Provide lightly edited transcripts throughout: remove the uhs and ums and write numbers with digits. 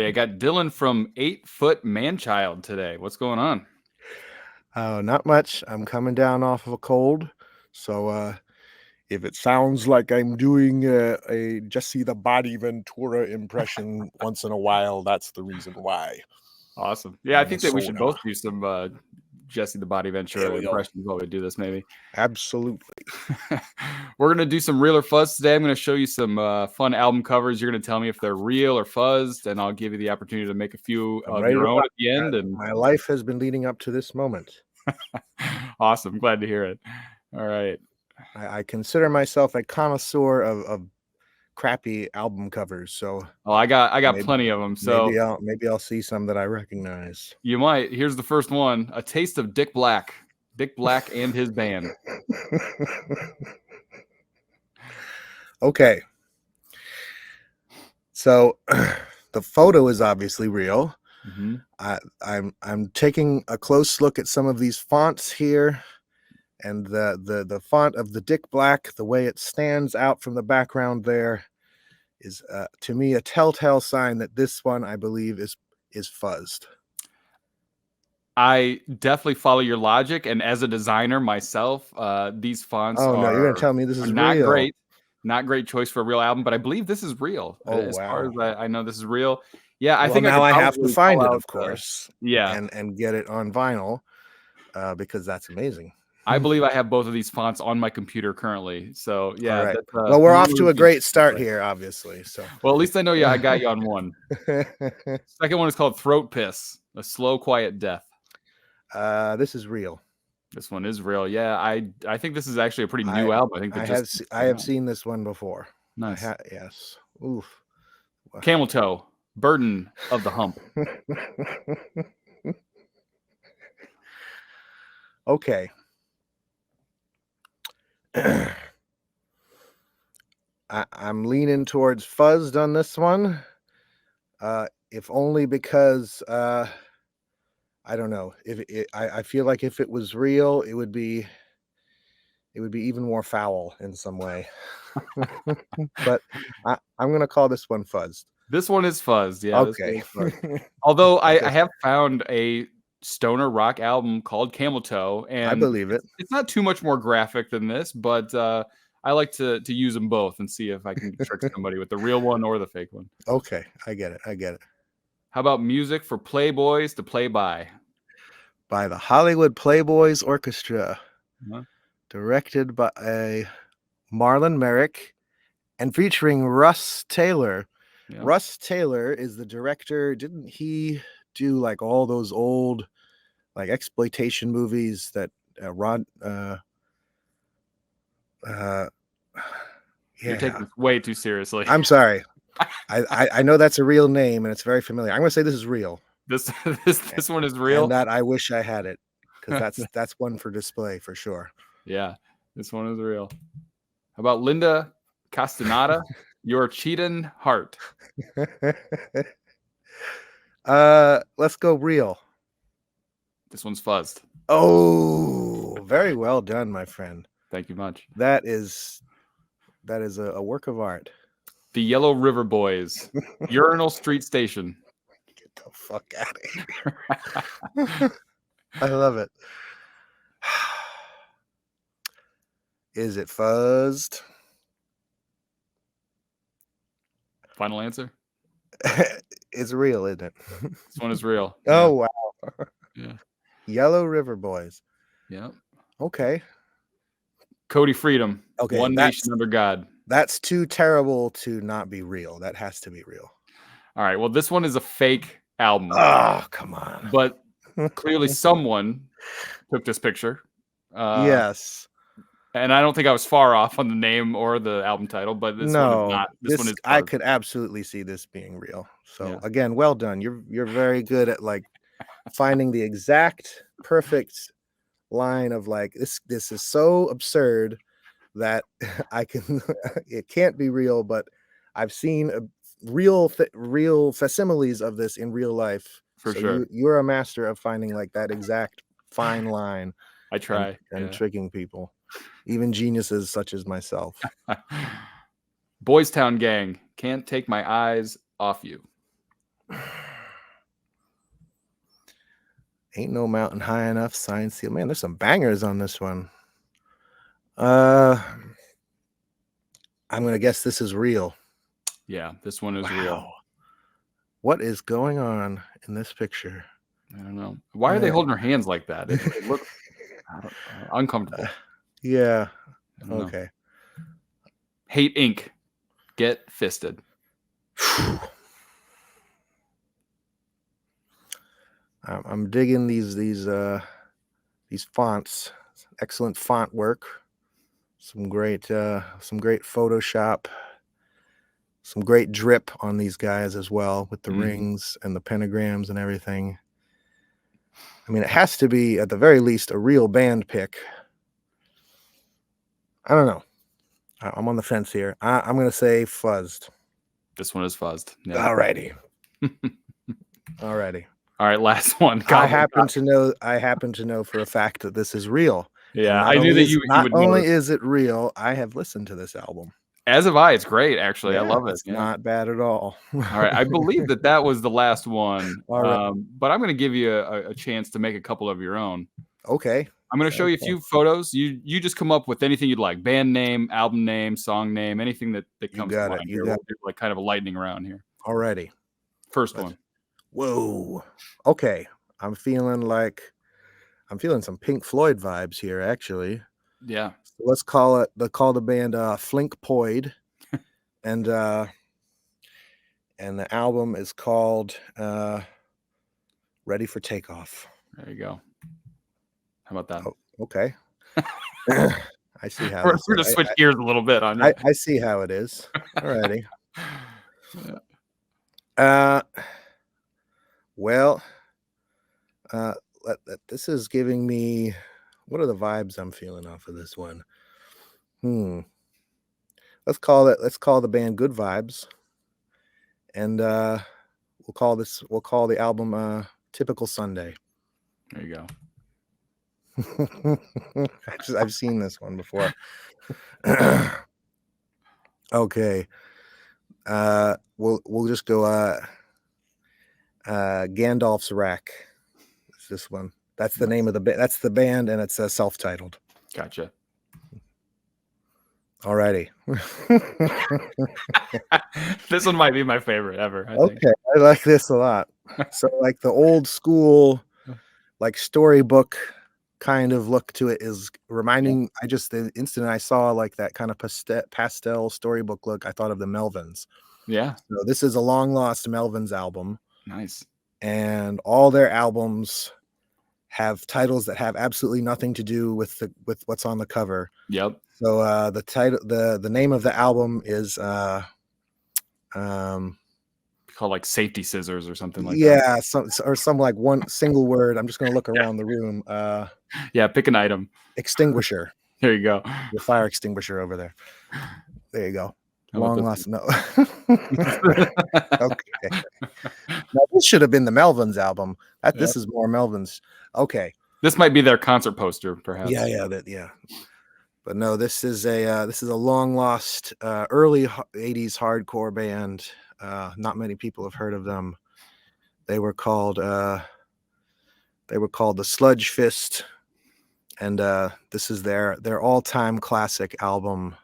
everybody. I got Dylan from 8 Foot Manchild today. What's going on? Not much. I'm coming down off of a cold, so if it sounds like I'm doing a Jesse the Body Ventura impression once in a while, that's the reason why. Awesome. Yeah, I think that we should Minnesota. both do some Jesse the Body Ventura we go. impressions while we do this, maybe. Absolutely. We're going to do some real or fuzz today. I'm going to show you some fun album covers. You're going to tell me if they're real or fuzzed, and I'll give you the opportunity to make a few I'm of ready your to own rock. at the end. And My life has been leading up to this moment. Awesome. Glad to hear it. All right. I consider myself a connoisseur of crappy album covers, so I got maybe- plenty of them. So maybe I'll see some that I recognize. you might. Here's the first one: A Taste of Dick Black. Dick Black and his band. Okay. So the photo is obviously real. Mm-hmm. I'm taking a close look at some of these fonts here, and the font of the Dick Black, the way it stands out from the background there, is to me a telltale sign that this one, I believe, is fuzzed. I definitely follow your logic, and as a designer myself, these fonts Oh no, you're gonna tell me this is not real. great. Not great choice for a real album, but I believe this is real. Oh, as wow. far as I know, this is real. Yeah, I Well, think now I have to probably find call it, out of course. Yeah. and get it on vinyl, because that's amazing. I believe I have both of these fonts on my computer currently. So yeah. All right. That's, well, we're off really to a good great start display. here, obviously. So Well, at least I know I got you on one. Second one is called Throat Piss, A Slow Quiet Death. This is real. This one is real. Yeah, I think this is actually a pretty new album. I think I have seen this one before. Nice. Yes. Oof. Camel Toe, Burden of the Hump. Okay. I'm leaning towards fuzzed on this one, if only because I don't know. I feel like if it was real, it would be even more foul in some way. But I'm gonna call this one fuzzed. This one is fuzzed. Yeah. Okay. Although I have found a stoner rock album called Camel Toe, and I believe it. It's not too much more graphic than this, but I like to use them both and see if I can trick somebody with the real one or the fake one. Okay, I get it. How about Music for Playboys to Play By the Hollywood Playboys Orchestra, directed by Marlon Merrick and featuring Russ Taylor. Yeah. Russ Taylor is the director. Didn't he do like all those old like exploitation movies that You're taking this way too seriously. I'm sorry. I know that's a real name and it's very familiar. I'm gonna say this is real. This one is real. And that I wish I had it, because that's one for display for sure. Yeah, this one is real. How about Linda Castaneda, Your Cheatin' Heart? Let's go real. This one's fuzzed. Oh, very well done, my friend. Thank you much. That is a work of art. The Yellow River Boys, Urinal Street Station. Get the fuck out of here. I love it. Is it fuzzed? Final answer? It's real, isn't it? This one is real. Oh, wow. Yeah. Yellow River Boys. Yeah. Okay. Cody Freedom. Okay. One Nation Under God. That's too terrible to not be real. That has to be real. All right. Well, this one is a fake album. Oh, come on. But clearly someone took this picture. Yes. And I don't think I was far off on the name or the album title, but this one is not. This one is I could absolutely see this being real. So again, well done. You're very good at like finding the exact perfect line of like this is so absurd that it can't be real, but I've seen real facsimiles of this in real life. For sure. You're a master of finding like that exact fine line. I try. And tricking people, even geniuses such as myself. Boys Town Gang, Can't Take My Eyes Off You. Ain't No Mountain High Enough, Signed Seal. Man, there's some bangers on this one. I'm gonna guess this is real. Yeah, this one is real. What is going on in this picture? I don't know. Why are they holding their hands like that? It looks uncomfortable. Yeah. Okay. Hate Inc. Get Fisted. I'm digging these fonts. Excellent font work. Some great Photoshop. Some great drip on these guys as well, with the rings and the pentagrams and everything. I mean, it has to be at the very least a real band pick. I don't know. I'm on the fence here. I'm gonna say Fuzzed. This one is Fuzzed. Yeah. Alrighty. Alrighty. All right, last one. I happen to know for a fact that this is real. Yeah, I knew that you would. Not only is it real, I have listened to this album. As have I. It's great, actually. Yeah, I love it. It's not bad at all. All right, I believe that was the last one. All right. But I'm going to give you a chance to make a couple of your own. Okay. I'm going to show you a few photos. You just come up with anything you'd like: band name, album name, song name, anything that comes to mind. We'll do like kind of a lightning round here. Alrighty. First one. Whoa. Okay. I'm feeling some Pink Floyd vibes here, actually. Yeah. So let's call the band Flink Poid. and the album is called Ready for Takeoff. There you go. How about that? Oh, okay. I see how we're going to switch gears a little bit on you. I see how it is. Alrighty. Well, this is giving me, what are the vibes I'm feeling off of this one? Let's call the band Good Vibes, and we'll call the album Typical Sunday. There you go. I've seen this one before. Okay. We'll just go Gandalf's Rack. It's this one. That's the name of the band. That's the band, and it's self-titled. Gotcha. Alrighty. This one might be my favorite ever. I think. I like this a lot. So like the old school, like storybook kind of look to it is reminding. The instant I saw like that kind of pastel storybook look, I thought of the Melvins. Yeah. So this is a long lost Melvins album. Nice. And all their albums have titles that have absolutely nothing to do with what's on the cover. Yep. So the title, the name of the album is called like Safety Scissors or something like that. Yeah, some like one single word. I'm just gonna look around the room. Yeah, pick an item. Extinguisher. There you go. The fire extinguisher over there. There you go. Long lost. No. Okay. Now this should have been the Melvins album. This is more Melvins. Okay. This might be their concert poster, perhaps. Yeah. But no, this is a long lost early 80s hardcore band. Not many people have heard of them. They were called the Sludge Fist, and this is their all-time classic album,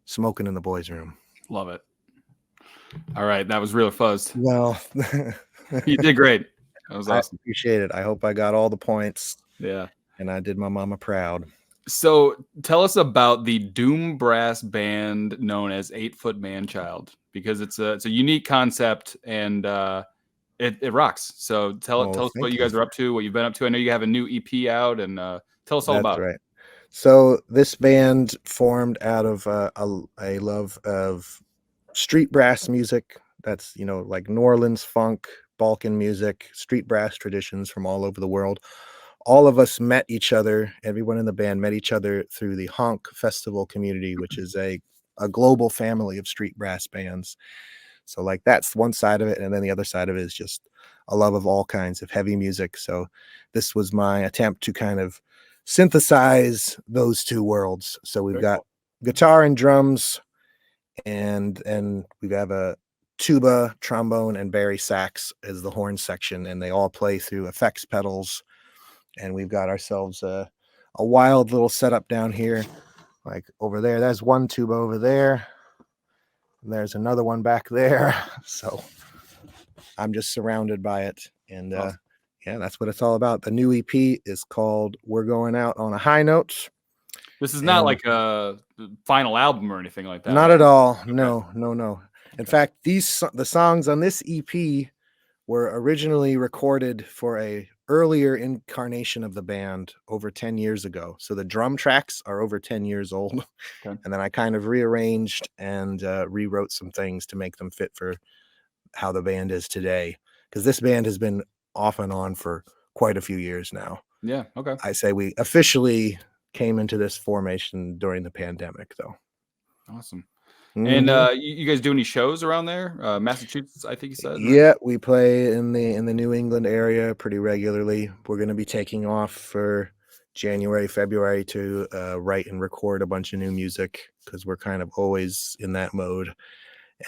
Smoking in the Boys' Room. Love it. All right, that was Real Fuzzed. Well, you did great. That was awesome. I appreciate it. I hope I got all the points. Yeah. And I did my mama proud. So tell us about the doom brass band known as 8 Foot Manchild, because it's a unique concept and it rocks. So tell us what you guys are up to, what you've been up to. I know you have a new EP out, and tell us all about it. That's right. So this band formed out of a love of street brass music. That's, like New Orleans funk, Balkan music, street brass traditions from all over the world. All of us met each other. Everyone in the band met each other through the Honk Festival community, which is a global family of street brass bands. So like that's one side of it. And then the other side of it is just a love of all kinds of heavy music. So this was my attempt to kind of synthesize those two worlds. So we've got guitar and drums, and we have a tuba, trombone, and bari sax as the horn section, and they all play through effects pedals. And we've got ourselves a wild little setup down here, like over there. There's one tuba over there. And there's another one back there. So I'm just surrounded by it. And Awesome. yeah, that's what it's all about. The new EP is called We're Going Out on a High Note. This is not like a final album or anything like that. Not at all. Okay. No. In fact, the songs on this EP were originally recorded for a earlier incarnation of the band over 10 years ago. So the drum tracks are over 10 years old. Okay. And then I kind of rearranged and rewrote some things to make them fit for how the band is today. Because this band has been off and on for quite a few years now. Yeah. Okay. I say we officially came into this formation during the pandemic, though. Awesome. Mm-hmm. And you guys do any shows around there? Massachusetts, I think you said. Right? Yeah, we play in the New England area pretty regularly. We're going to be taking off for January, February to write and record a bunch of new music because we're kind of always in that mode.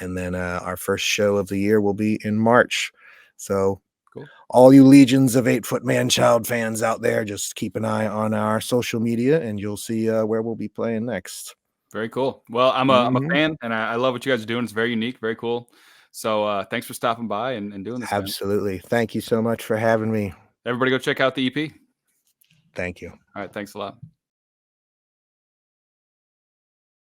And then our first show of the year will be in March. So cool. All you legions of 8 Foot Manchild fans out there, just keep an eye on our social media and you'll see where we'll be playing next. Very cool. Well, I'm a fan and I love what you guys are doing. It's very unique, very cool. So thanks for stopping by and doing this. Absolutely. Man. Thank you so much for having me. Everybody go check out the EP. Thank you. All right. Thanks a lot.